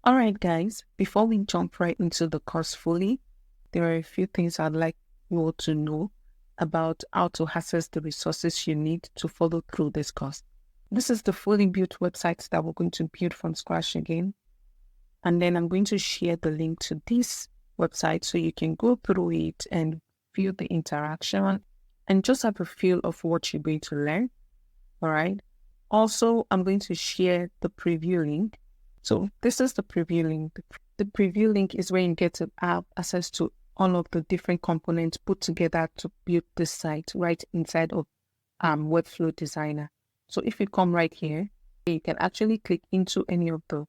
All right, guys, before we jump right into the course fully, there are a few things I'd like you all to know about how to access the resources you need to follow through this course. This is the fully built website that we're going to build from scratch again. And then I'm going to share the link to this website so you can go through it and feel the interaction and just have a feel of what you're going to learn. All right. Also, I'm going to share the preview link. So this is the preview link. The preview link is where you get to have access to all of the different components put together to build this site right inside of Webflow Designer. So if you come right here, you can actually click into any of the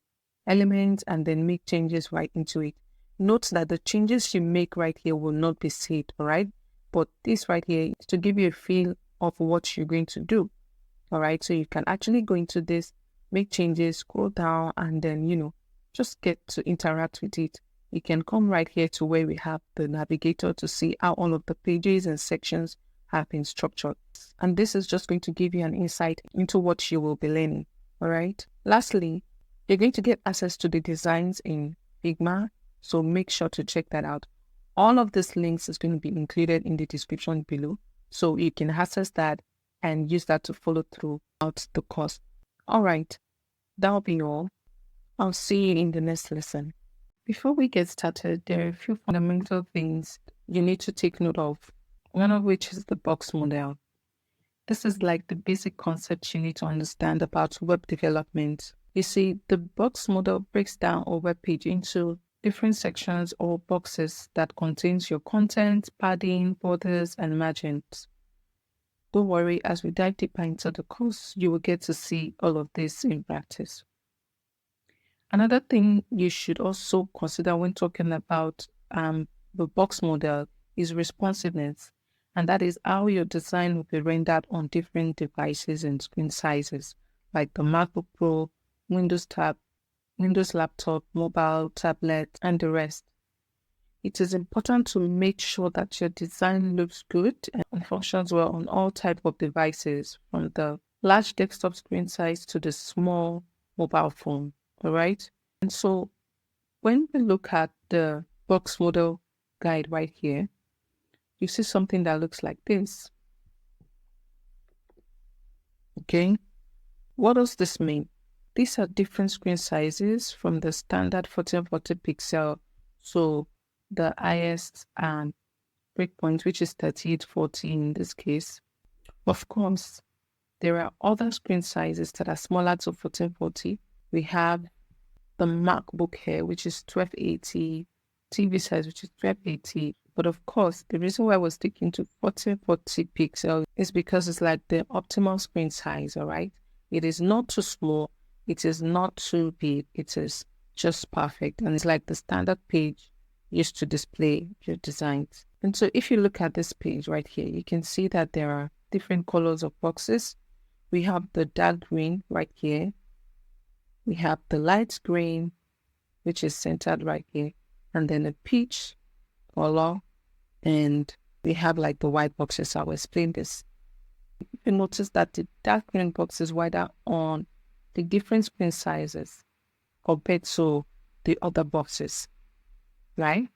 elements and then make changes right into it. Note that the changes you make right here will not be saved, all right? But this right here is to give you a feel of what you're going to do, all right? So you can actually go into this, make changes, scroll down, and then, just get to interact with it. You can come right here to where we have the navigator to see how all of the pages and sections have been structured. And this is just going to give you an insight into what you will be learning, all right? Lastly, you're going to get access to the designs in Figma, so make sure to check that out. All of these links is going to be included in the description below, so you can access that and use that to follow throughout the course. All right, that'll be all. I'll see you in the next lesson. Before we get started, there are a few fundamental things you need to take note of, one of which is the box model. This is like the basic concept you need to understand about web development. You see, the box model breaks down a web page into different sections or boxes that contains your content, padding, borders, and margins. Don't worry, as we dive deeper into the course, you will get to see all of this in practice. Another thing you should also consider when talking about the box model is responsiveness, and that is how your design will be rendered on different devices and screen sizes, like the MacBook Pro, Windows Tab, Windows Laptop, mobile, tablet, and the rest. It is important to make sure that your design looks good and functions well on all types of devices, from the large desktop screen size to the small mobile phone, all right? And so when we look at the box model guide right here, you see something that looks like this. Okay, what does this mean? These are different screen sizes from the standard 1440 pixel, so the highest and breakpoint, which is 3840 in this case. Of course, there are other screen sizes that are smaller to 1440. We have the MacBook Air, which is 1280, TV size, which is 1280. But of course, the reason why I was sticking to 1440 pixel is because it's like the optimal screen size, all right? It is not too small. It is not too big. It is just perfect. And it's like the standard page used to display your designs. And so if you look at this page right here, you can see that there are different colors of boxes. We have the dark green right here. We have the light green, which is centered right here. And then a peach color. And we have like the white boxes. I'll explain this. You notice that the dark green box is wider on the different screen sizes compared to the other boxes, right?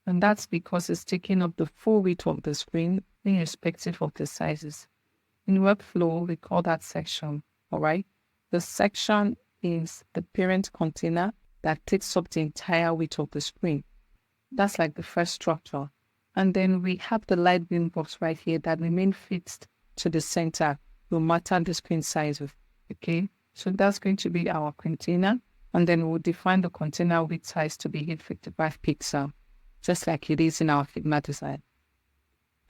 And that's because it's taking up the full width of the screen irrespective of the sizes. In Webflow, we call that section, all right? The section is the parent container that takes up the entire width of the screen. That's like the first structure. And then we have the light green box right here that remain fixed to the center, no matter the screen size, okay? So that's going to be our container. And then we'll define the container width size to be 855 pixel, just like it is in our Figma design.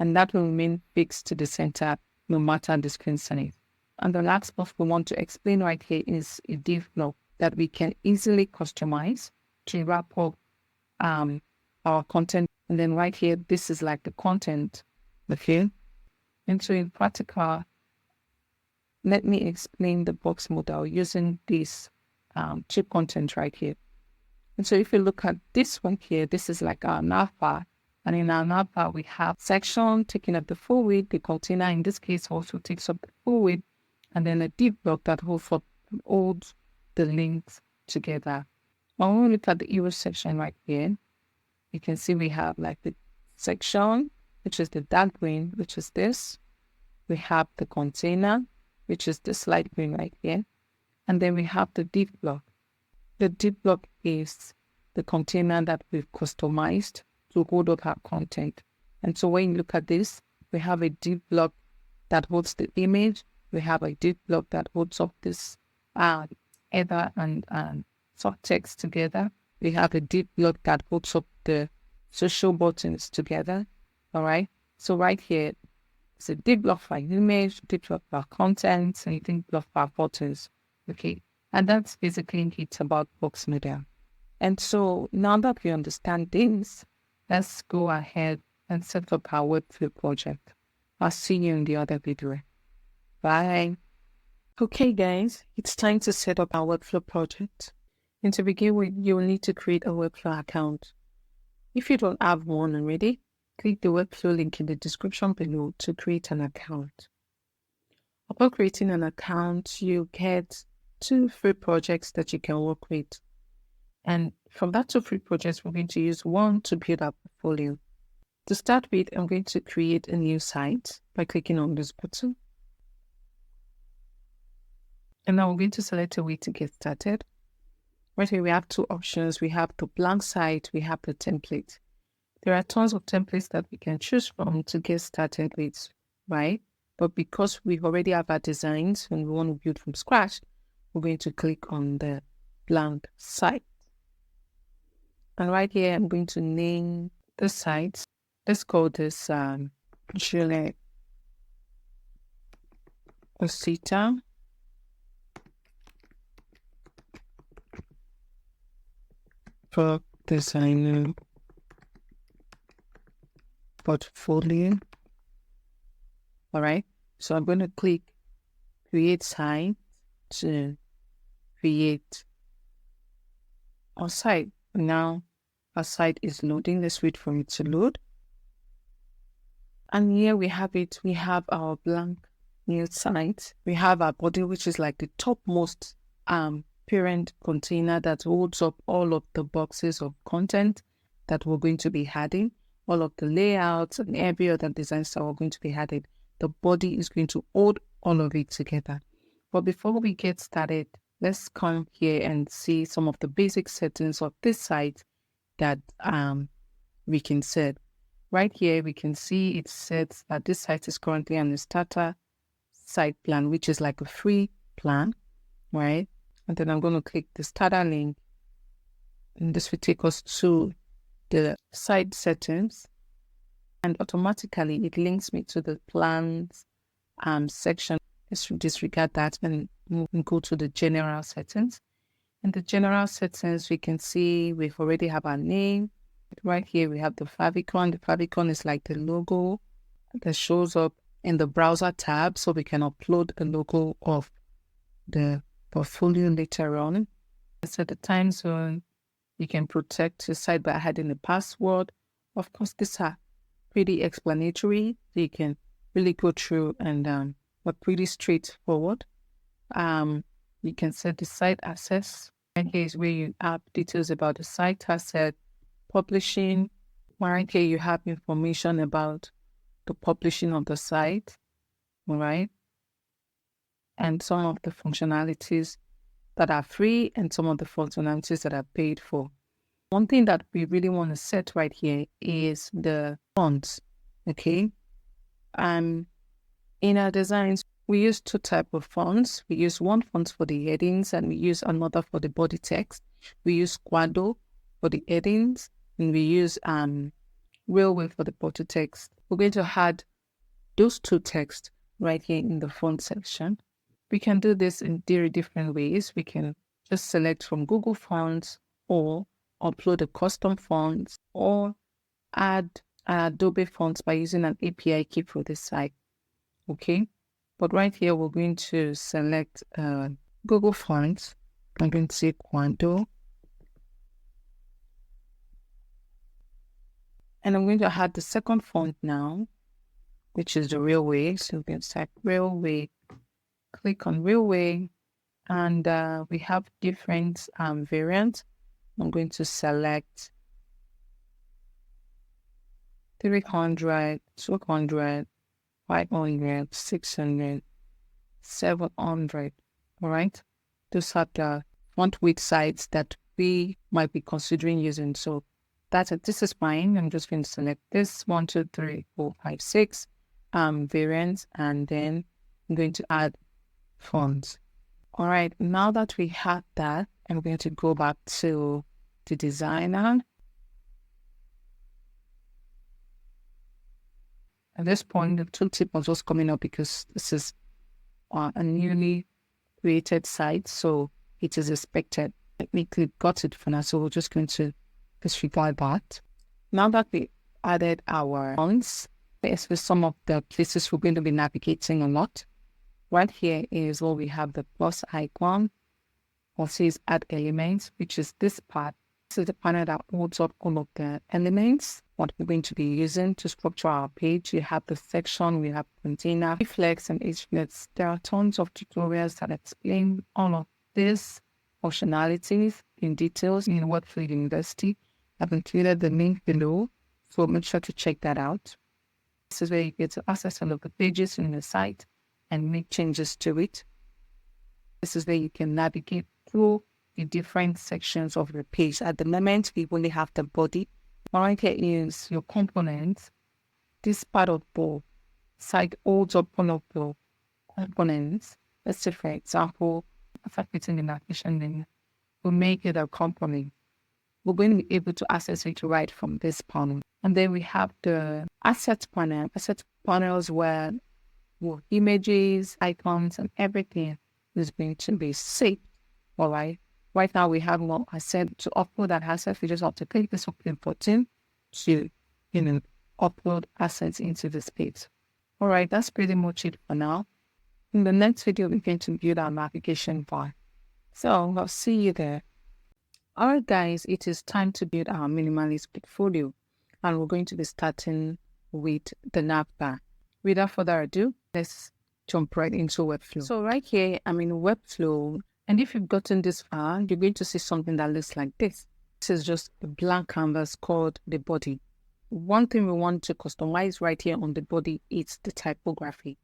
And that will remain fixed to the center, no matter the screen size. And the last box we want to explain right here is a div block that we can easily customize to wrap up our content. And then right here, this is like the content, okay? And so in practical, let me explain the box model using this chip content right here. And so if you look at this one here, this is like our navbar. And in our navbar, we have section taking up the full width. The container in this case also takes up the full width. And then a div block that holds the links together. When we look at the hero section right here, you can see we have like the section, which is the dark green, which is this. We have the container, which is this light green right here. And then we have the div block. The div block is the container that we've customized to hold up our content. And so when you look at this, we have a div block that holds the image. We have a div block that holds up this header and subtext together. We have a div block that holds up the social buttons together. All right. So right here, it's a div block for image, div block for content, and div block for buttons. Okay. And that's basically it about box media. And so now that we understand this, let's go ahead and set up our Webflow project. I'll see you in the other video. Bye. Okay, guys, it's time to set up our Webflow project. And to begin with, you'll need to create a Webflow account. If you don't have one already, click the Webflow link in the description below to create an account. Upon creating an account, you get 2 free projects that you can work with. And from that 2 free projects, we're going to use one to build our portfolio. To start with, I'm going to create a new site by clicking on this button. And now we're going to select a way to get started. Right here, we have 2 options. We have the blank site, we have the template. There are tons of templates that we can choose from to get started with, right? But because we already have our designs and we want to build from scratch, we're going to click on the blank site. And right here, I'm going to name the site. Let's call this Juliet Osita for designer portfolio. All right. So I'm going to click create site to create our site. Now our site is loading. Let's wait for it to load. And here we have it. We have our blank new site. We have our body, which is like the topmost parent container that holds up all of the boxes of content that we're going to be adding, all of the layouts and every other designs that we're going to be adding. The body is going to hold all of it together. But before we get started, let's come here and see some of the basic settings of this site that we can set. Right here, we can see it says that this site is currently on the starter site plan, which is like a free plan, right? And then I'm going to click the starter link. And this will take us to the site settings. And automatically, it links me to the plans section. Let's disregard that and go to the general settings. In the general settings, we can see we've already have our name. Right here, we have the favicon. The favicon is like the logo that shows up in the browser tab, so we can upload a logo of the portfolio later on. Set the time zone. You can protect your site by adding a password. Of course, these are pretty explanatory. So you can really go through and we're pretty straightforward. You can set the site access. And here is where you have details about the site asset, publishing. Right here, you have information about the publishing of the site, all right? And some of the functionalities that are free and some of the functionalities that are paid for. One thing that we really want to set right here is the fonts, okay? In our designs, we use 2 types of fonts. We use one font for the headings and we use another for the body text. We use Quado for the headings and we use Railway for the body text. We're going to add those 2 texts right here in the font section. We can do this in different ways. We can just select from Google Fonts or upload a custom font or add Adobe fonts by using an API key for this site. Okay, but right here we're going to select Google Fonts. I'm going to say Quanto, and I'm going to add the second font now, which is the Railway. So we can type Railway, click on Railway, and we have different variants. I'm going to select 300, 200, 500, 600, 700. All right. Those are the font width size that we might be considering using. So that's it. This is fine. I'm just going to select this 1, 2, 3, 4, 5, 6 variants, and then I'm going to add fonts. All right. Now that we have that, I'm going to go back to the designer. At this point, the tooltip was just coming up because this is a newly created site, so it is expected. Technically got it for now, so we're just going to disregard that. Now that we added our fonts, there's some of the places we're going to be navigating a lot. Right here is where we have the plus icon, or says add elements, which is this part. This is the panel that holds up all of the elements, what we're going to be using to structure our page. You have the section, we have container, flex and H-flex. There are tons of tutorials that explain all of this functionalities in details in Webflow University. I've included the link below, so make sure to check that out. This is where you get to access all of the pages in the site and make changes to it. This is where you can navigate through the different sections of your page. At the moment, we only have the body. Right here is your components. This part of the site holds up all of the components. Let's say, for example, if I put in the navigation name, we'll make it a component. We're going to be able to access it right from this panel. And then we have the asset panel. Asset panels where images, icons, and everything is going to be saved. All right. Right now we have what I said to upload that asset. We just have to click this upload button to, upload assets into this page. All right, that's pretty much it for now. In the next video, we're going to build our navigation bar. So I'll see you there. All right, guys, it is time to build our minimalist portfolio, and we're going to be starting with the nav bar. Without further ado, let's jump right into Webflow. So right here, I'm in Webflow. And if you've gotten this far, you're going to see something that looks like this. This is just a blank canvas called the body. One thing we want to customize right here on the body is the typography.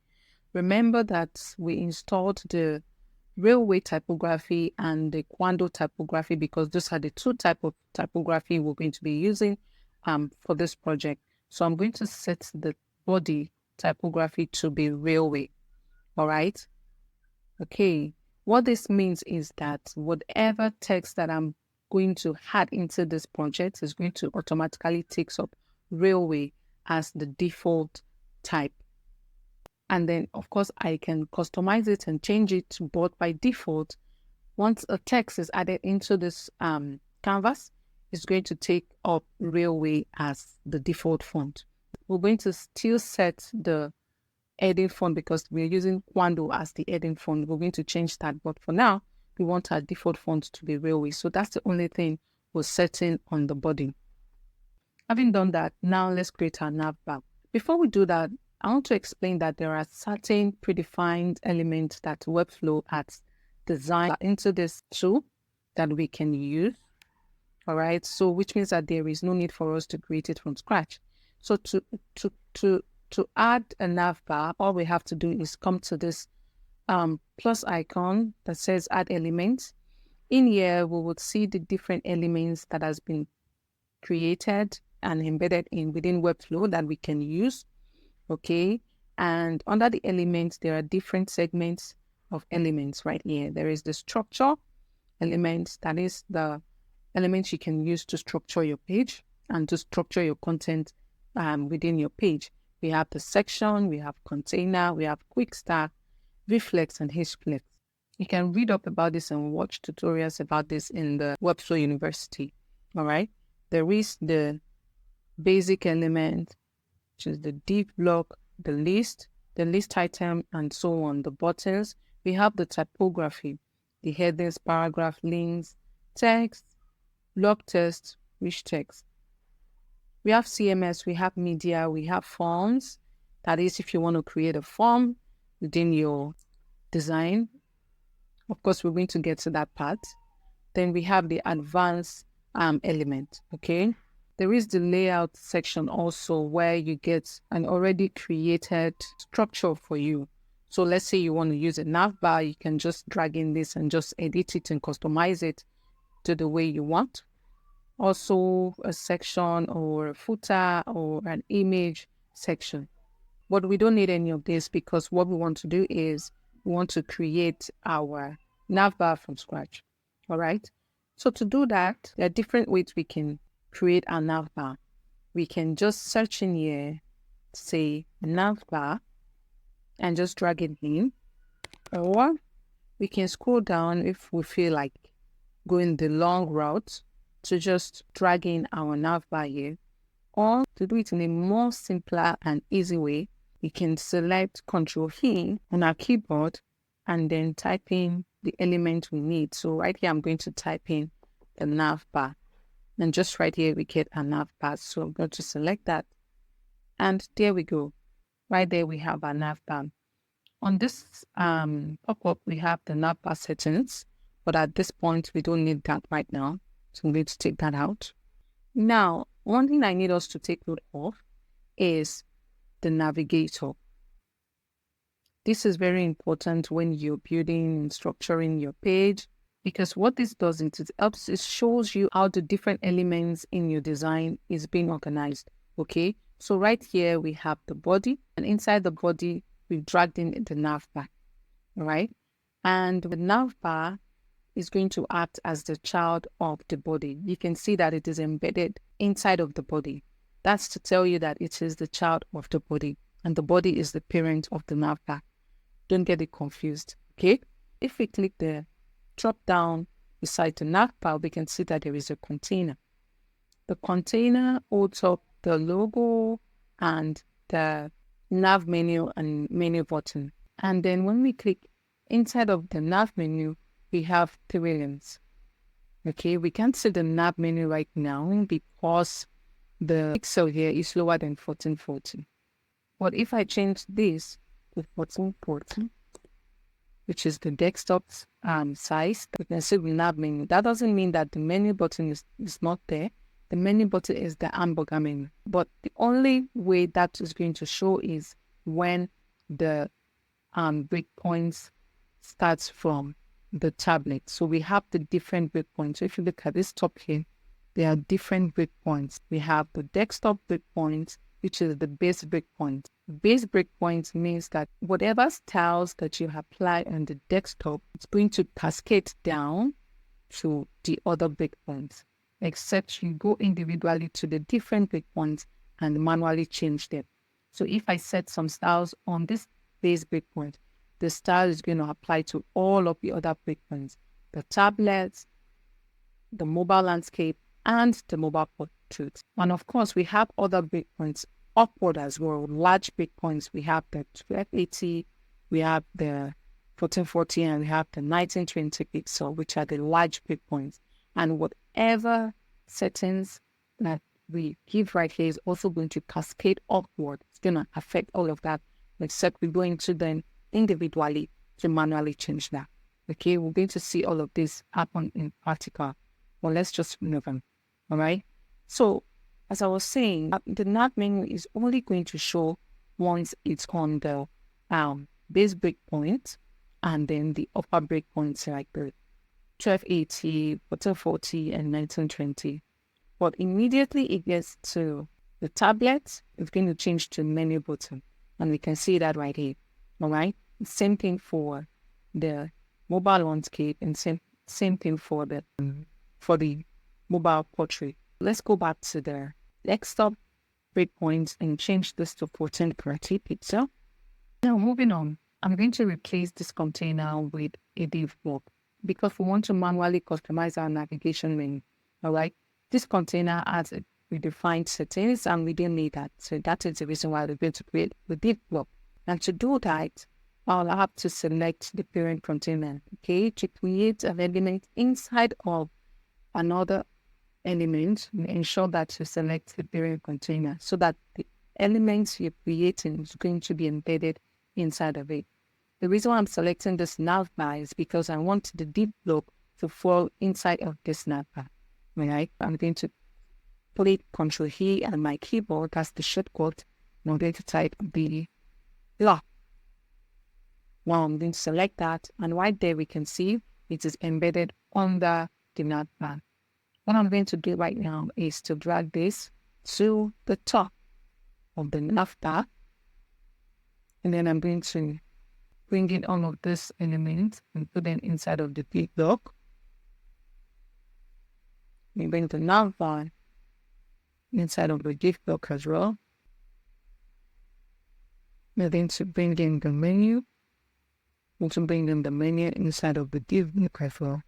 Remember that we installed the railway typography and the Quando typography because those are the two types of typography we're going to be using for this project. So I'm going to set the body typography to be railway. All right. Okay. What this means is that whatever text that I'm going to add into this project is going to automatically take up railway as the default type. And then, of course, I can customize it and change it, but by default, once a text is added into this canvas, it's going to take up railway as the default font. We're going to still set the heading font because we're using Quando as the heading font. We're going to change that, but for now, we want our default font to be railway. So that's the only thing we're setting on the body. Having done that, now let's create our nav bar. Before we do that, I want to explain that there are certain predefined elements that Webflow has designed into this tool that we can use. All right, so which means that there is no need for us to create it from scratch. So to add a nav bar, all we have to do is come to this plus icon that says add elements. In here, we would see the different elements that has been created and embedded within Webflow that we can use. Okay, and under the elements, there are different segments of elements right here. There is the structure elements, that is the elements you can use to structure your page and to structure your content within your page. We have the section, we have container, we have quick start, reflex, and H-flex. You can read up about this and watch tutorials about this in the Webflow University. All right, there is the basic element, which is the div block, the list item, and so on. The buttons, we have the typography, the headings, paragraph, links, text, block text, rich text. We have CMS, we have media, we have forms. That is, if you want to create a form within your design. Of course, we're going to get to that part. Then we have the advanced element, okay? There is the layout section also where you get an already created structure for you. So let's say you want to use a nav bar, you can just drag in this and just edit it and customize it to the way you want. Also a section or a footer or an image section. But we don't need any of this because what we want to do is we want to create our navbar from scratch. All right. So to do that, there are different ways we can create our navbar. We can just search in here, say navbar, and just drag it in. Or we can scroll down if we feel like going the long route to just drag in our navbar here. Or to do it in a more simpler and easy way, we can select Control E on our keyboard and then type in the element we need. So right here, I'm going to type in the nav bar. And just right here, we get a nav bar. So I'm going to select that. And there we go. Right there, we have our nav bar. On this pop-up, we have the nav bar settings. But at this point, we don't need that right now. So I'm going to take that out. Now, one thing I need us to take note of is the navigator. This is very important when you're building and structuring your page, because what this does is it shows you how the different elements in your design is being organized. Okay, so right here we have the body, and inside the body we've dragged in the nav bar, right? And the nav bar is going to act as the child of the body. You can see that it is embedded inside of the body. That's to tell you that it is the child of the body, and the body is the parent of the nav bar. Don't get it confused, okay? If we click the drop down beside the nav bar, we can see that there is a container. The container holds up the logo and the nav menu and menu button. And then when we click inside of the nav menu, we have 3 lanes. Okay, we can't see the nav menu right now because the pixel here is lower than 1440. But if I change this to 1440, which is the desktop size, we can see the nav menu. That doesn't mean that the menu button is not there. The menu button is the hamburger menu. But the only way that is going to show is when the breakpoints starts from the tablet. So we have the different breakpoints. So if you look at this top here, there are different breakpoints. We have the desktop breakpoint, which is the base breakpoint. Base breakpoint means that whatever styles that you apply on the desktop, it's going to cascade down to the other breakpoints, except you go individually to the different breakpoints and manually change them. So if I set some styles on this base breakpoint, the style is going to apply to all of the other breakpoints, the tablets, the mobile landscape, and the mobile portrait. And of course, we have other breakpoints upward as well, large breakpoints. We have the 1280, we have the 1440, and we have the 1920 pixel, which are the large breakpoints. And whatever settings that we give right here is also going to cascade upward. It's going to affect all of that, except we're going to then individually to manually change that. Okay, we're going to see all of this happen in practical. Well, let's just move on. All right. So, as I was saying, the nav menu is only going to show once it's on the base breakpoint, and then the upper breakpoints like the 1280, 1440, and 1920. But immediately it gets to the tablet, it's going to change to menu button, and we can see that right here. All right. Same thing for the mobile landscape, and same thing for the mobile portrait. Let's go back to the desktop breakpoint and change this to 1440 pixel. Now moving on, I'm going to replace this container with a div block because we want to manually customize our navigation menu. All right. This container has a predefined settings and we didn't need that. So that is the reason why we're going to create the div block. And to do that, I'll have to select the parent container, okay, to create an element inside of another element. Ensure that you select the parent container so that the elements you're creating is going to be embedded inside of it. The reason why I'm selecting this navbar is because I want the div block to fall inside of this navbar. right? I'm going to click Control E and my keyboard, that's the shortcut. And I'm going to type the lock. Now I'm going to select that, and right there we can see it is embedded under the navbar. What I'm going to do right now is to drag this to the top of the navbar, and then I'm going to bring in all of this element and put them inside of the big block. We bring the navbar inside of the div block as well. We're going to bring in the menu. We're going to bring in the menu inside of the div block as well.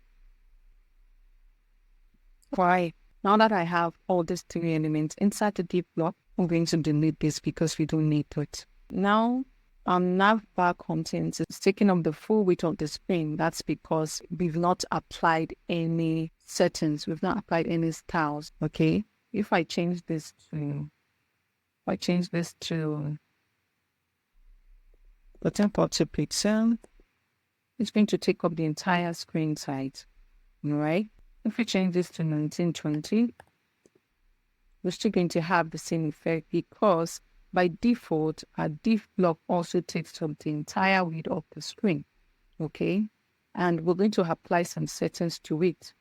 Right. Now that I have all these three elements inside the div block, I'm going to delete this because we don't need it. Now, our navbar content is taking up the full width of the screen. That's because we've not applied any settings. We've not applied any styles. Okay. If I change this to, the 10.2 pixel, it's going to take up the entire screen size. All right. If we change this to 1920, we're still going to have the same effect because by default, our div block also takes up the entire width of the screen. Okay. And we're going to apply some settings to it.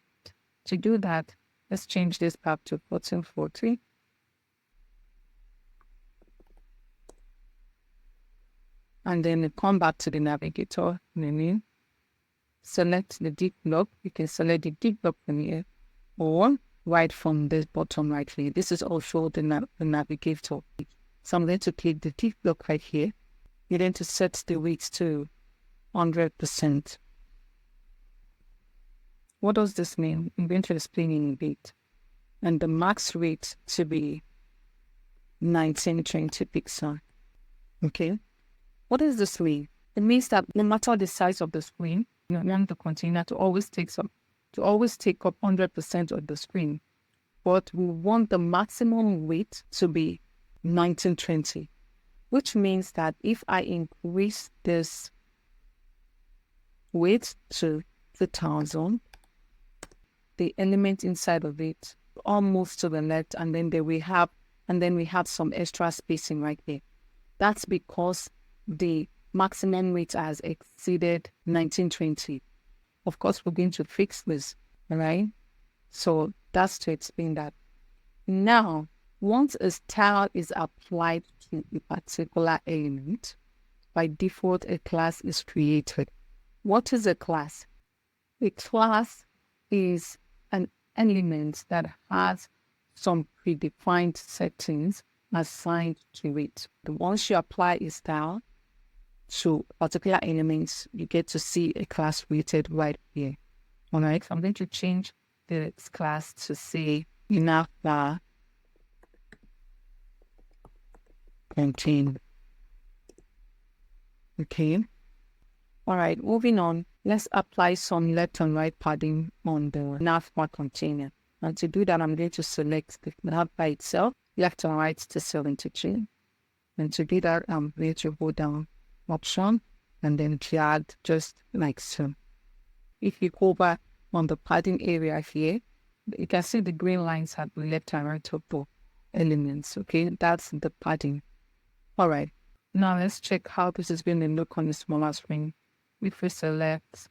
To do that, let's change this back to 1440. And then come back to the navigator menu. Select the div block. You can select the div block from here or right from the bottom right here. This is also the navigator. So I'm going to click the div block right here. You're going to set the width to 100%. What does this mean? I'm going to explain in a bit. And the max width to be 1920 pixel. Okay. What does this mean? It means that no matter the size of the screen, you want the container to always take up 100% of the screen. But we want the maximum width to be 1920, which means that if I increase this width to 2000, the element inside of it all moves to the left, and then we have some extra spacing right there. That's because the maximum width has exceeded 1920. Of course, we're going to fix this, all right? So that's to explain that. Now, once a style is applied to a particular element, by default, a class is created. What is a class? A class is an element that has some predefined settings assigned to it. Once you apply a style to particular elements, you get to see a class created right here. All right, so I'm going to change this class to say navbar contain. Okay. All right, moving on. Let's apply some left and right padding on the navbar container. And to do that, I'm going to select the navbar itself, left and right to cell interchange. And to do that, I'm going to go down Option and then drag just like so. If you hover on the padding area here, you can see the green lines at the left and right of the elements. Okay, that's the padding. All right, now let's check how this is going to look on the smaller screen. If we select,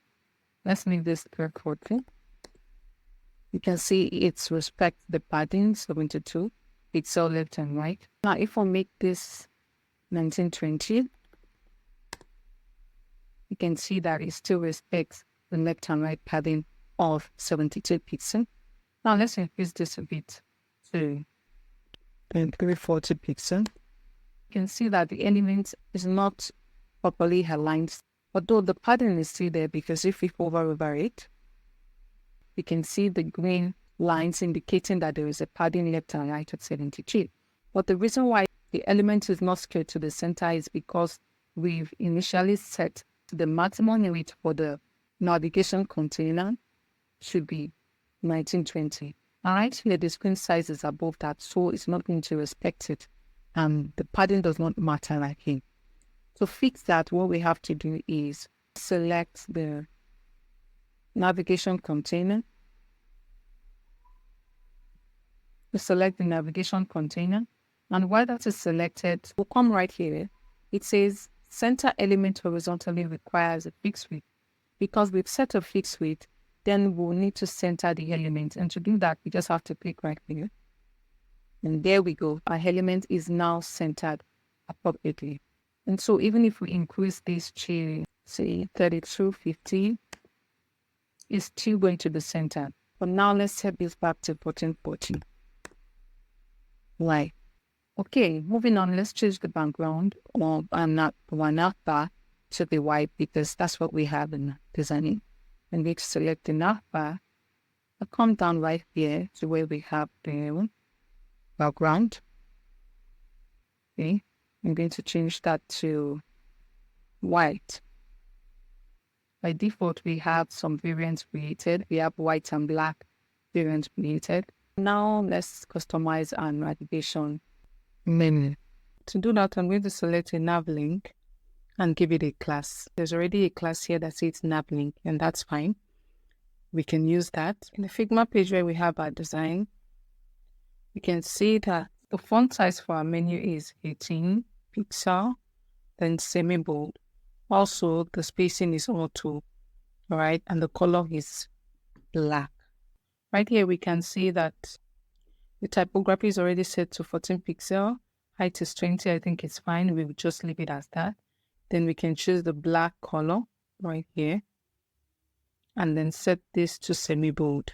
let's make this 40. You can see it's respect the padding 72. It's all left and right. Now, if I make this 1920, you can see that it still respects the left and right padding of 72 pixels. Now let's increase this a bit to 340 pixels. You can see that the element is not properly aligned, although the pattern is still there, because if we hover over it, you can see the green lines indicating that there is a padding left and right at 73. But the reason why the element is not skewed to the center is because we've initially set the maximum width for the navigation container should be 1920. All right, here the screen size is above that, so it's not going to respect it. The padding does not matter like here. To fix that, what we have to do is select the navigation container. We select the navigation container. And while that is selected, we'll come right here. It says center element horizontally requires a fixed width. Because we've set a fixed width, then we'll need to center the element. And to do that, we just have to click right here. And there we go. Our element is now centered appropriately. And so even if we increase this to, say, 3250, it's still going to be centered. But now let's set this back to 1440. Why? Okay, moving on, let's change the background of one bar to the white because that's what we have in designing. And we select the navbar. I come down right here to where we have the background. Okay, I'm going to change that to white. By default, we have some variants created. We have white and black variants created. Now let's customize our navigation menu. To do that, I'm going to select a nav link and give it a class. There's already a class here that says nav link, and that's fine. We can use that. In the Figma page where we have our design, we can see that the font size for our menu is 18 pixel, then semi-bold. Also, the spacing is auto, all right, and the color is black. Right here, we can see that the typography is already set to 14 pixel. Height is 20. I think it's fine. We will just leave it as that. Then we can choose the black color right here and then set this to semi-bold.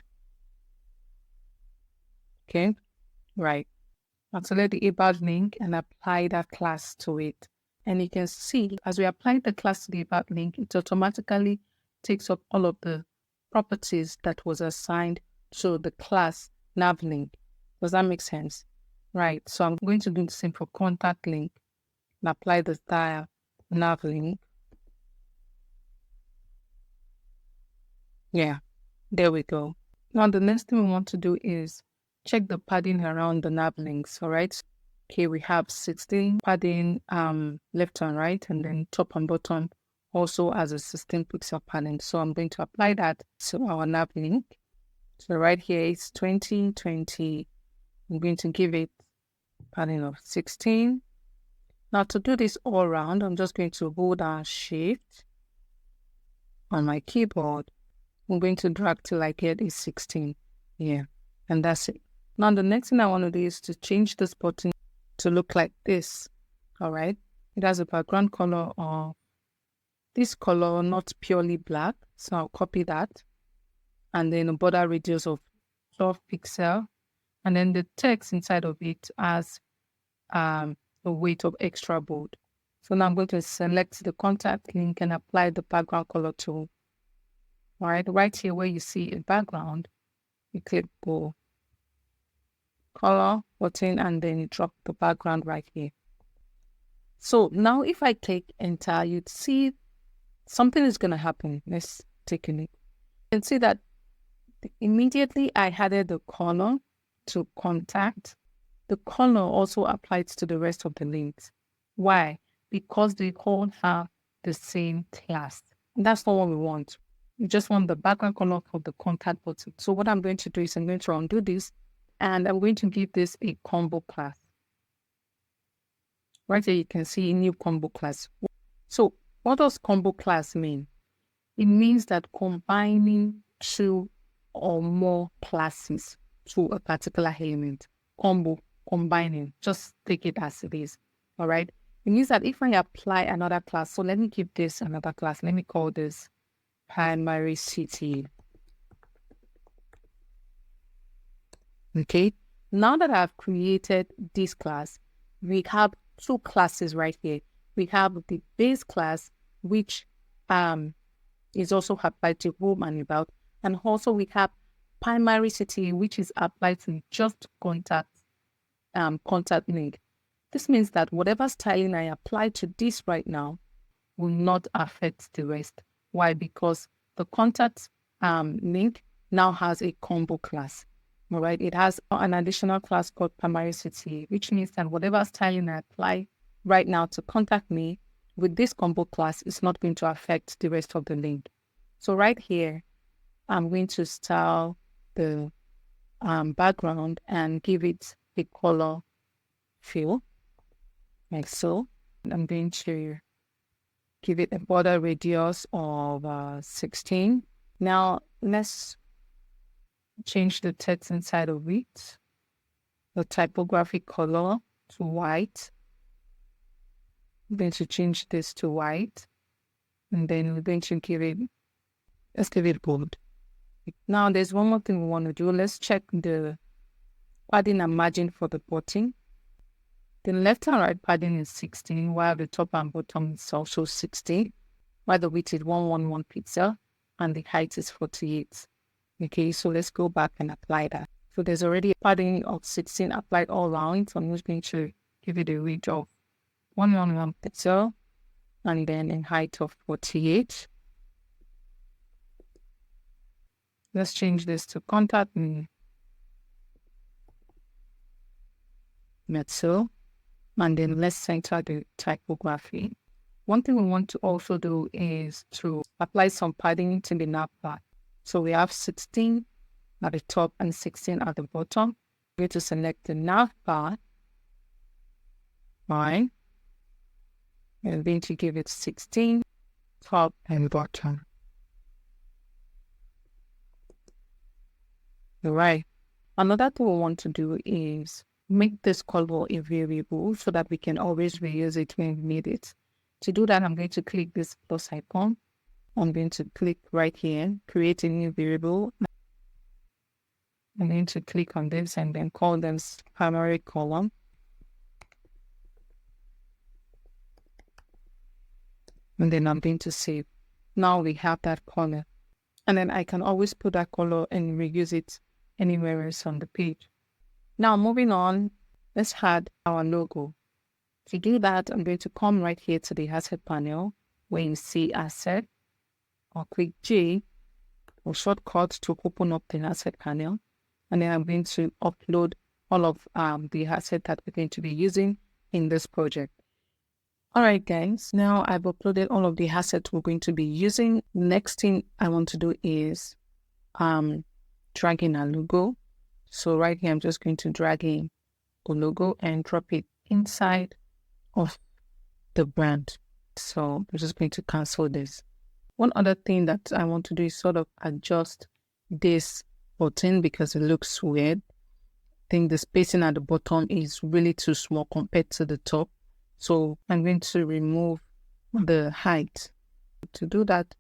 Okay, right. I'll select the about link and apply that class to it. And you can see as we apply the class to the about link, it automatically takes up all of the properties that was assigned to the class nav link. Does that make sense? Right. So I'm going to do the same for contact link and apply the style nav link. Yeah, there we go. Now the next thing we want to do is check the padding around the nav links. All right. Okay, we have 16 padding left and right, and then top and bottom also as a 16 pixel padding. So I'm going to apply that to our nav link. So right here it's 20, 20. I'm going to give it padding of 16. Now to do this all around, I'm just going to hold down Shift on my keyboard. I'm going to drag till I get a 16 here, and that's it. Now the next thing I want to do is to change this button to look like this. All right, it has a background color of this color, not purely black. So I'll copy that, and then a border radius of 12 pixel, and then the text inside of it has a weight of extra bold. So now I'm going to select the contact link and apply the background color tool. All right here where you see a background, you click the color button and then you drop the background right here. So now if I click enter, you'd see something is going to happen. Let's take a look. You can see that immediately I added the color to contact. The color also applies to the rest of the links. Why? Because they all have the same class. And that's not what we want. We just want the background color for the contact button. So what I'm going to do is I'm going to undo this and I'm going to give this a combo class. Right here you can see a new combo class. So what does combo class mean? It means that combining two or more classes to a particular element. Combo, combining, just take it as it is. All right. It means that if I apply another class, so let me give this another class. Let me call this primary city. Okay. Now that I've created this class, we have two classes right here. We have the base class, which is also applied to home and about, and also we have primary city, which is applied to just contact link. This means that whatever styling I apply to this right now will not affect the rest. Why? Because the contact link now has a combo class. All right, it has an additional class called primary city, which means that whatever styling I apply right now to contact me with this combo class is not going to affect the rest of the link. So right here, I'm going to style the background and give it a color fill, like so. I'm going to give it a border radius of 16. Now let's change the text inside of it. The typographic color to white. I'm going to change this to white. And then we're going to let's give it bold. Now there's one more thing we want to do. Let's check the padding and margin for the button. The left and right padding is 16, while the top and bottom is also 16, while the width is 111 pixel and the height is 48. Okay, so let's go back and apply that. So there's already a padding of 16 applied all around. So I'm just going to give it a width of 111 pixel and then a height of 48. Let's change this to contact me. Metal. And then let's center the typography. One thing we want to also do is to apply some padding to the navbar. So we have 16 at the top and 16 at the bottom. We're going to select the navbar. Fine. We're going to give it 16, top and bottom. All right. Another thing we want to do is make this color a variable so that we can always reuse it when we need it. To do that, I'm going to click this plus icon. I'm going to click right here, create a new variable. I'm going to click on this and then call them primary column. And then I'm going to save. Now we have that color. And then I can always put that color and reuse it anywhere else on the page. Now moving on, let's add our logo. To do that, I'm going to come right here to the asset panel where you see asset. I'll click J or shortcut to open up the asset panel. And then I'm going to upload all of the assets that we're going to be using in this project. All right, guys, now I've uploaded all of the assets we're going to be using. Next thing I want to do is drag in a logo. So right here, I'm just going to drag in the logo and drop it inside of the brand. So I'm just going to cancel this. One other thing that I want to do is sort of adjust this button because it looks weird. I think the spacing at the bottom is really too small compared to the top. So I'm going to remove the height. To do that,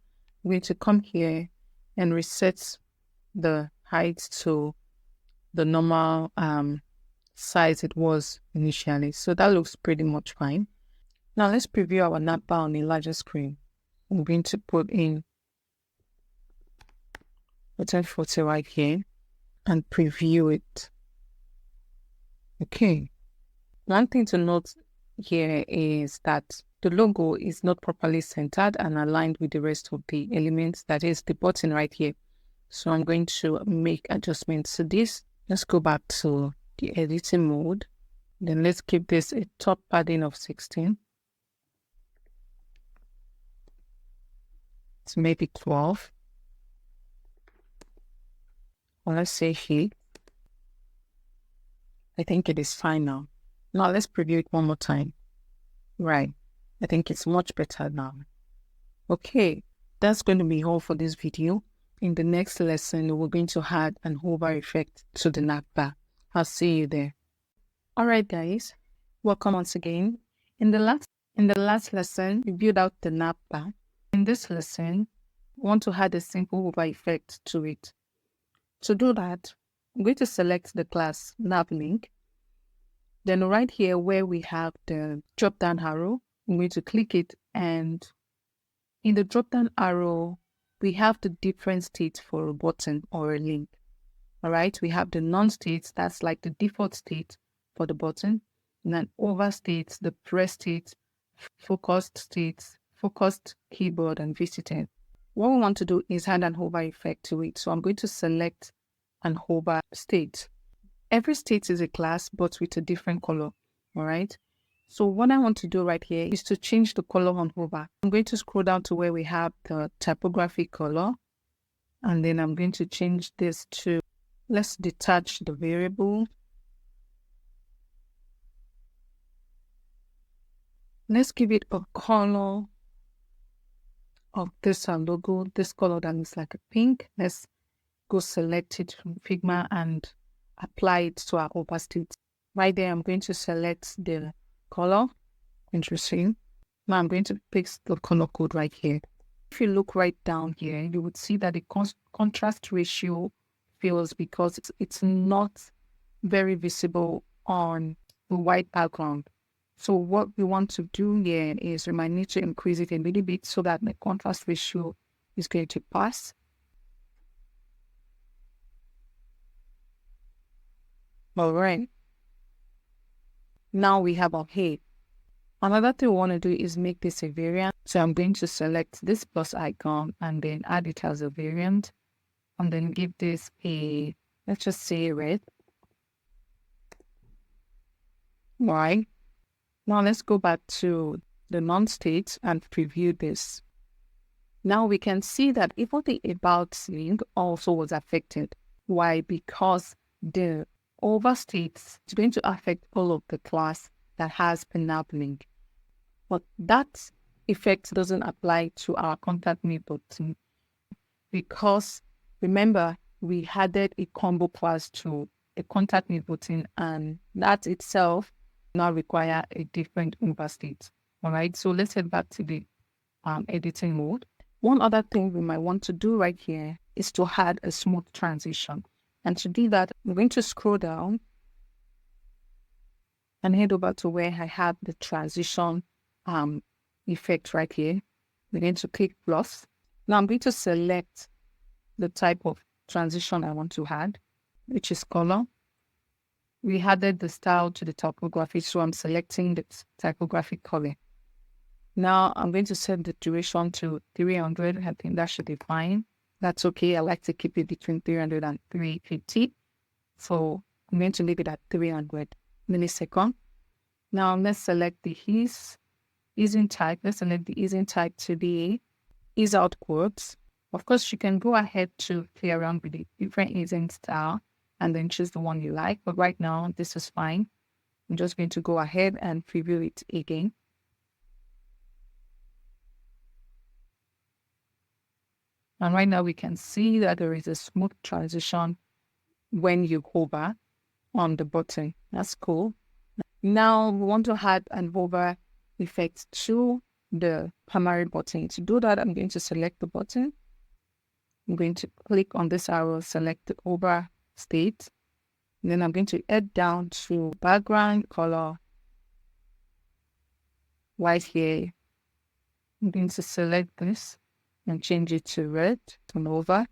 I'm going to come here and reset the height to the normal size it was initially. So that looks pretty much fine. Now let's preview our navbar on a larger screen. I'm going to put in button photo right here and preview it. Okay. One thing to note here is that the logo is not properly centered and aligned with the rest of the elements, that is the button right here. So I'm going to make adjustments to this. Let's go back to the editing mode. Then let's keep this a top padding of 16. It's maybe 12. Or let's say here. I think it is fine now. Now let's preview it one more time. Right. I think it's much better now. Okay. That's going to be all for this video. In the next lesson, we're going to add an hover effect to the navbar. I'll see you there. All right, guys. Welcome once again. In the last lesson, we built out the navbar. In this lesson, we want to add a simple hover effect to it. To do that, I'm going to select the class navlink. Then right here where we have the drop-down arrow, I'm going to click it, and in the drop-down arrow, we have the different states for a button or a link. All right, we have the non-states, that's like the default state for the button, and then over states, the press state, focused states, focused keyboard, and visited. What we want to do is add an hover effect to it. So I'm going to select an hover state. Every state is a class, but with a different color. All right. So what I want to do right here is to change the color on hover. I'm going to scroll down to where we have the typography color. And then I'm going to change this to Let's detach the variable. Let's give it a color of this logo, this color that looks like a pink. Let's go select it from Figma and apply it to our overstate. Right there, I'm going to select the color. Interesting. Now I'm going to paste the color code right here. If you look right down here, you would see that the contrast ratio fails because it's not very visible on the white background. So what we want to do here is we might need to increase it a little bit so that the contrast ratio is going to pass. All right. Now we have our head. Another thing we want to do is make this a variant. So I'm going to select this plus icon and then add it as a variant. And then give this a, let's just say red. All right. Now let's go back to the non-state and preview this. Now we can see that even the about link also was affected. Why? Because the overstate is going to affect all of the class that has a nav link. But that effect doesn't apply to our contact me button because remember, we added a combo class to a contact me button and that itself now require a different overstate. All right, so let's head back to the editing mode. One other thing we might want to do right here is to add a smooth transition. And to do that, I'm going to scroll down and head over to where I have the transition effect right here. We're going to click plus. Now I'm going to select the type of transition I want to add, which is color. We added the style to the typography, so I'm selecting the typographic color. Now I'm going to set the duration to 300. I think that should be fine. That's okay. I like to keep it between 300 and 350. So I'm going to leave it at 300 milliseconds. Now let's select the easing type. Let's select the easing type to be ease out quotes. Of course, you can go ahead to play around with the different easing style and then choose the one you like. But right now, this is fine. I'm just going to go ahead and preview it again. And right now we can see that there is a smooth transition when you hover on the button. That's cool. Now we want to add an hover effect to the primary button. To do that, I'm going to select the button. I'm going to click on this arrow, select the hover state. And then I'm going to head down to background color. Right here, I'm going to select this and change it to red and over.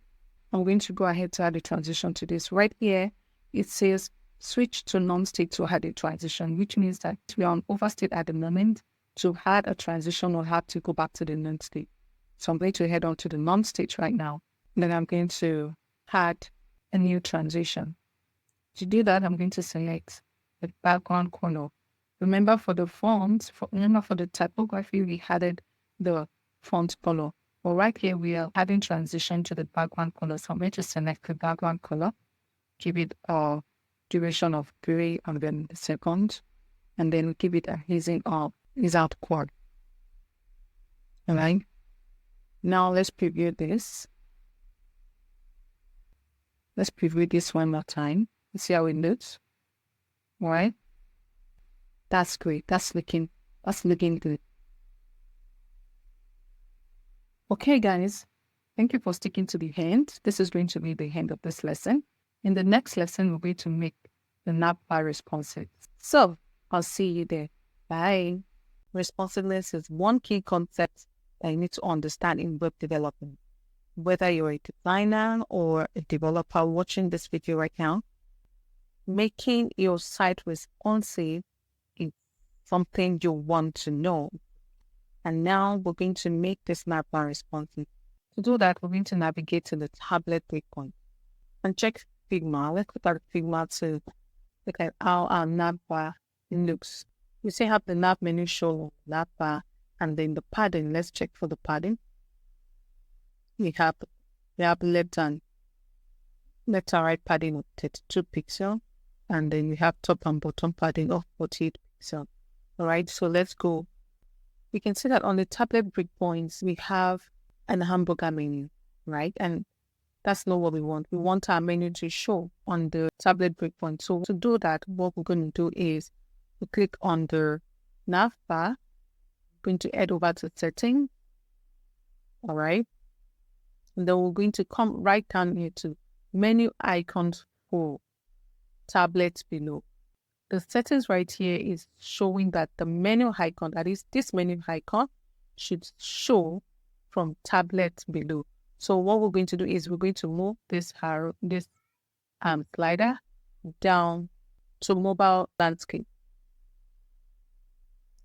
I'm going to go ahead to add a transition to this. Right here, it says switch to non-state to add a transition, which means that we are on overstate at the moment. To add a transition, we'll have to go back to the non-state. So I'm going to head on to the non-state right now. And then I'm going to add a new transition. To do that, I'm going to select the background color. Remember for the font, for the typography, we added the font color. But right here, we are adding transition to the background color. So I'm going to select the background color, give it a duration of 300 seconds, and then give it a ease out quad. All right. Now let's preview this. Let's preview this one more time. Let's see how it looks. All right. That's great. That's looking good. Okay, guys. Thank you for sticking to the end. This is going to be the end of this lesson. In the next lesson, we're going to make the navbar responsive. So I'll see you there. Bye. Responsiveness is one key concept that you need to understand in web development. Whether you're a designer or a developer watching this video right now, making your site responsive is something you want to know. And now we're going to make this navbar responsive. To do that, we're going to navigate to the tablet breakpoint and check Figma. Let's look at Figma to look at how our navbar looks. We say have the nav menu show navbar and then the padding. Let's check for the padding. We have left and left and right padding of 32 pixels. And then we have top and bottom padding of 48 pixels. All right, so let's go. We can see that on the tablet breakpoints, we have an hamburger menu, right? And that's not what we want. We want our menu to show on the tablet breakpoint. So to do that, what we're going to do is we click on the nav bar, going to head over to settings, all right? And then we're going to come right down here to menu icons for tablets below. The settings right here is showing that the menu icon, that is this menu icon, should show from tablet below. So what we're going to do is we're going to move this arrow, this slider down to mobile landscape.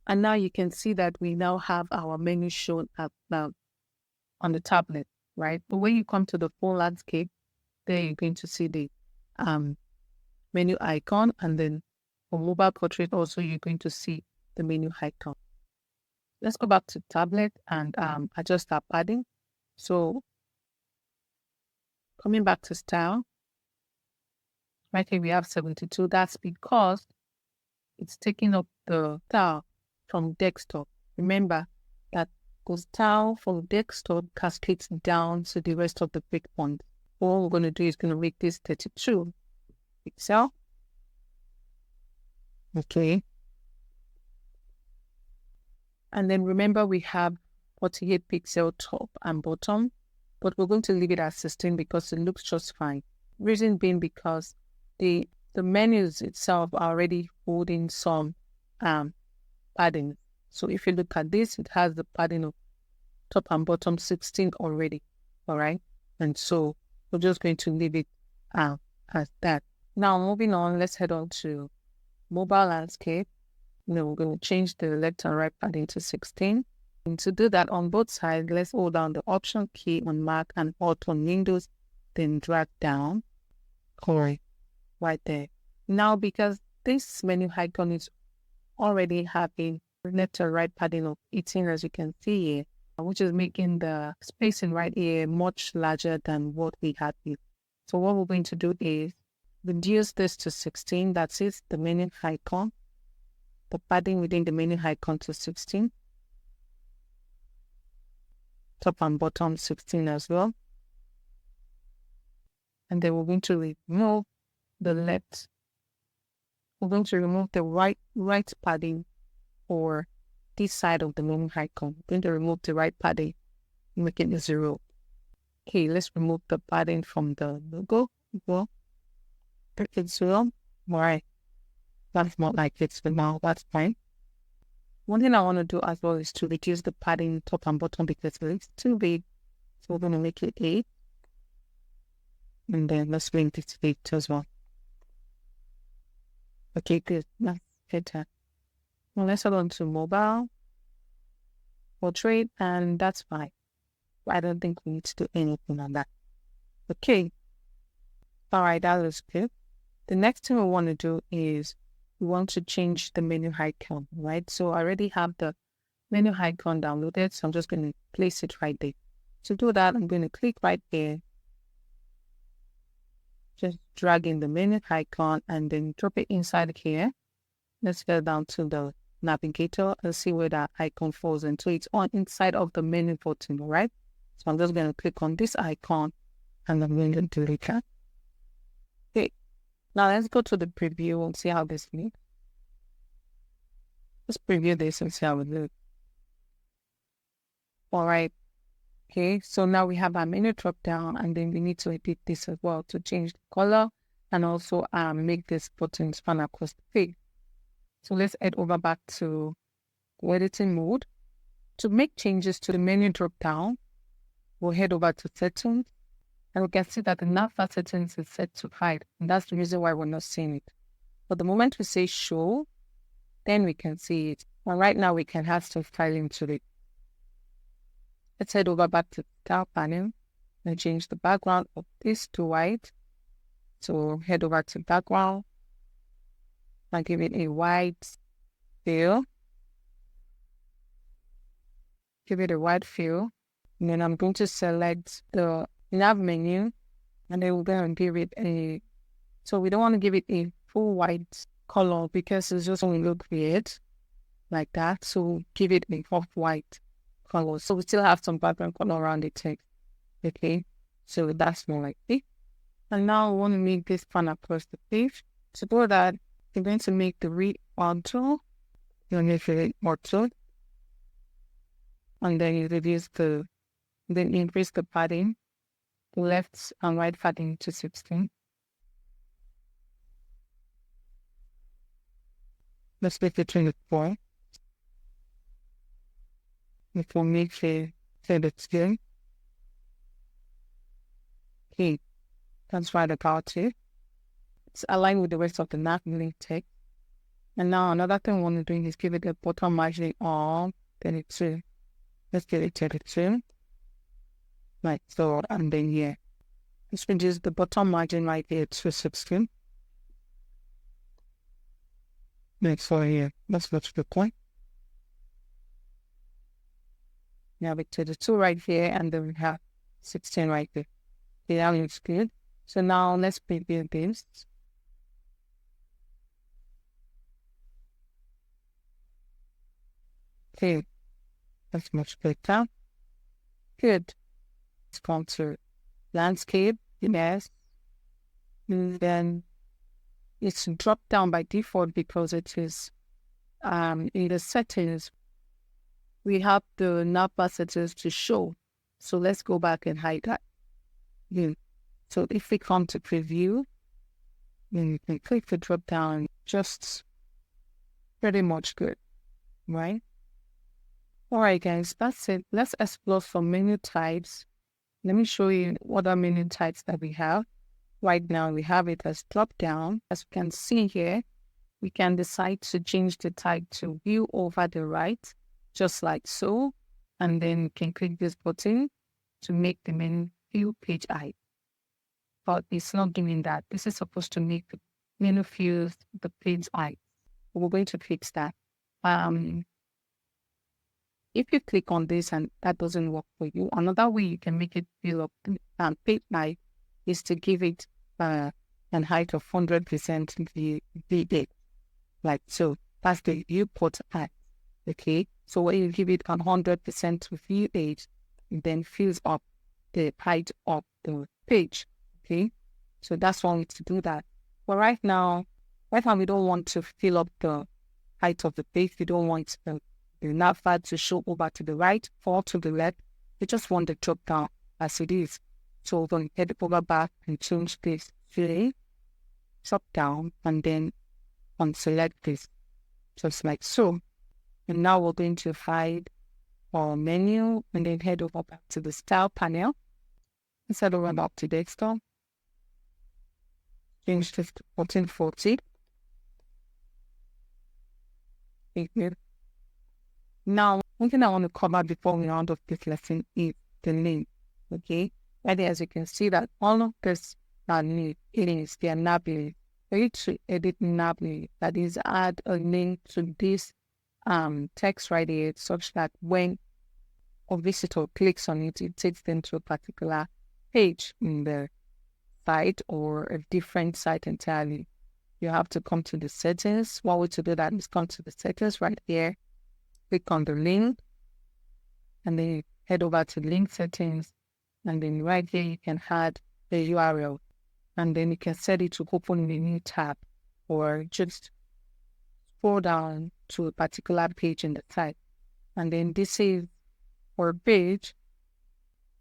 And now you can see that we now have our menu shown up now on the tablet, right? But when you come to the full landscape, there you're going to see the menu icon, and then for mobile portrait also you're going to see the menu icon. Let's go back to tablet and adjust our padding. So coming back to style, right here we have 72. That's because it's taking up the style from desktop. Remember that the style from desktop cascades down to the rest of the breakpoint. What we're going to do is going to make this 32 pixel. Okay. And then remember we have 48 pixel top and bottom, but we're going to leave it at 16 because it looks just fine. Reason being because the menus itself are already holding some padding. So if you look at this, it has the padding of top and bottom 16 already. All right. And so we're just going to leave it as that. Now moving on, let's head on to mobile landscape. We're going to change the left and right padding to 16. And to do that on both sides, let's hold down the Option key on Mac and Alt on Windows, then drag down. Correct. Right there. Now, because this menu icon is already having left and right padding of 18, as you can see here, which is making the spacing right here much larger than what we had here. So what we're going to do is reduce this to 16. That's it, the menu icon. The padding within the menu icon to 16. Top and bottom 16 as well. And then we're going to remove the left. We're going to remove the right padding for this side of the menu icon. We're going to remove the right padding, making it 0. Okay, let's remove the padding from the logo. Well, it's 0. All right. That's not like it's for now. That's fine. One thing I want to do as well is to reduce the padding top and bottom because it's too big. So we're going to make it 8. And then let's bring this to 8 as well. Okay, good. That's better. Well, let's head on to mobile portrait, and that's fine. I don't think we need to do anything on that. Okay. All right, that looks good. The next thing we want to do is we want to change the menu icon, right? So I already have the menu icon downloaded, so I'm just going to place it right there. To do that, I'm going to click right there, just drag in the menu icon and then drop it inside here. Let's go down to the navigator and see where that icon falls into. It's on inside of the menu button, all right? So I'm just going to click on this icon and I'm going to delete that. Okay. Now let's go to the preview and see how this looks. Let's preview this and see how it looks. All right. Okay, so now we have our menu drop down, and then we need to edit this as well to change the color and also make this button span across the page. So let's head over back to editing mode. To make changes to the menu drop down, we'll head over to settings, and we can see that the navbar settings is set to hide, and that's the reason why we're not seeing it. But the moment we say show, then we can see it. And right now we can add some styling to it. Let's head over back to the style panel and change the background of this to white. So head over to background and give it a white fill. Give it a white fill. And then I'm going to select the nav menu And then we're going to give it so we don't want to give it a full white color because it's just going to look weird like that. So give it a off-white color. So we still have some background color around the text. Okay. So that's more like it. And now we want to make this pan across the page. To do that, we're going to make the read auto. You're going to read auto. And then you then increase the padding, left and right padding to 16. Let's make it 24. It will make it 32. Okay, that's right about it. It's aligned with the rest of the navigation text. And now another thing we want to do is give it a bottom margin of 32. Let's give it 32. Like so, and then here. Let's reduce the bottom margin right here to 16. Like so here. Let's go to the point. Now we 32 right here, and then we have 16 right there. Okay, that looks good. So now let's preview this. Okay, that's much better. Good. Let's come to landscape, yes. And then it's dropped down by default because it is in the settings. We have the navbar settings to show. So let's go back and hide that. So if we come to preview, then you can click the drop down, just pretty much good, right? All right, guys, that's it. Let's explore some menu types. Let me show you what are menu types that we have. Right now, we have it as drop down. As we can see here, we can decide to change the type to view over the right, just like so. And then we can click this button to make the menu view page height. But it's not doing that. This is supposed to make the menu view the page height. We're going to fix that. If you click on this and that doesn't work for you, another way you can make it fill up page height is to give it an height of 100% VA, like so. That's the viewport height. Okay, so when you give it 100% view age, it then fills up the height of the page. Okay, so that's one way to do that. But right now we don't want to fill up the height of the page. We don't want the navbar to show over to the right or to the left. We just want the drop down as it is. So we're going to head over back and change this to drop down and then unselect this, just like so. And now we're going to hide our menu and then head over back to the style panel. Let's head over back to desktop. Change this to 1440. Okay. Now, one thing I want to cover before we round off this lesson is the link. Okay. Right there, as you can see that all of this are new. It is their navigation. For you to edit navigation, that is add a link to this text right here such that when a visitor clicks on it, it takes them to a particular page in the site or a different site entirely. You have to come to the settings. One way to do that is come to the settings right here, click on the link, and then you head over to link settings, and then right here you can add the URL, and then you can set it to open in a new tab or just scroll down to a particular page in the site. And then this is for a page.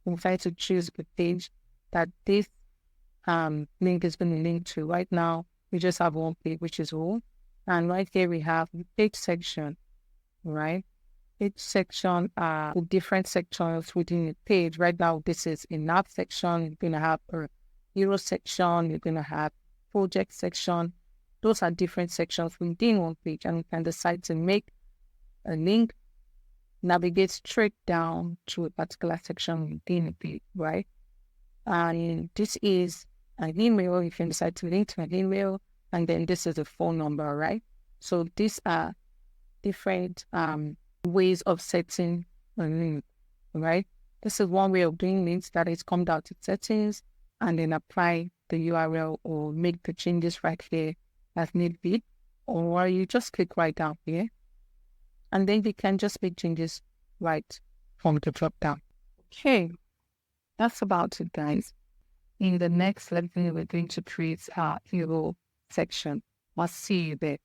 We try to choose a page that this link is going to link to. Right now, we just have one page, which is all. And right here we have the page section, right? Each section with different sections within the page. Right now, this is a nav section. You're going to have a hero section. You're going to have project section. Those are different sections within one page. And you can decide to make a link, navigate straight down to a particular section within the page, right? And this is an email. You can decide to link to an email. And then this is a phone number, right? So these are different ways of setting a link, right? This is one way of doing links, that is come down to settings and then apply the URL or make the changes right here as need be, or you just click right down here, and then you can just make changes right from the drop down. Okay, that's about it, guys. In the next lesson, we're going to create our hero section. I'll see you there.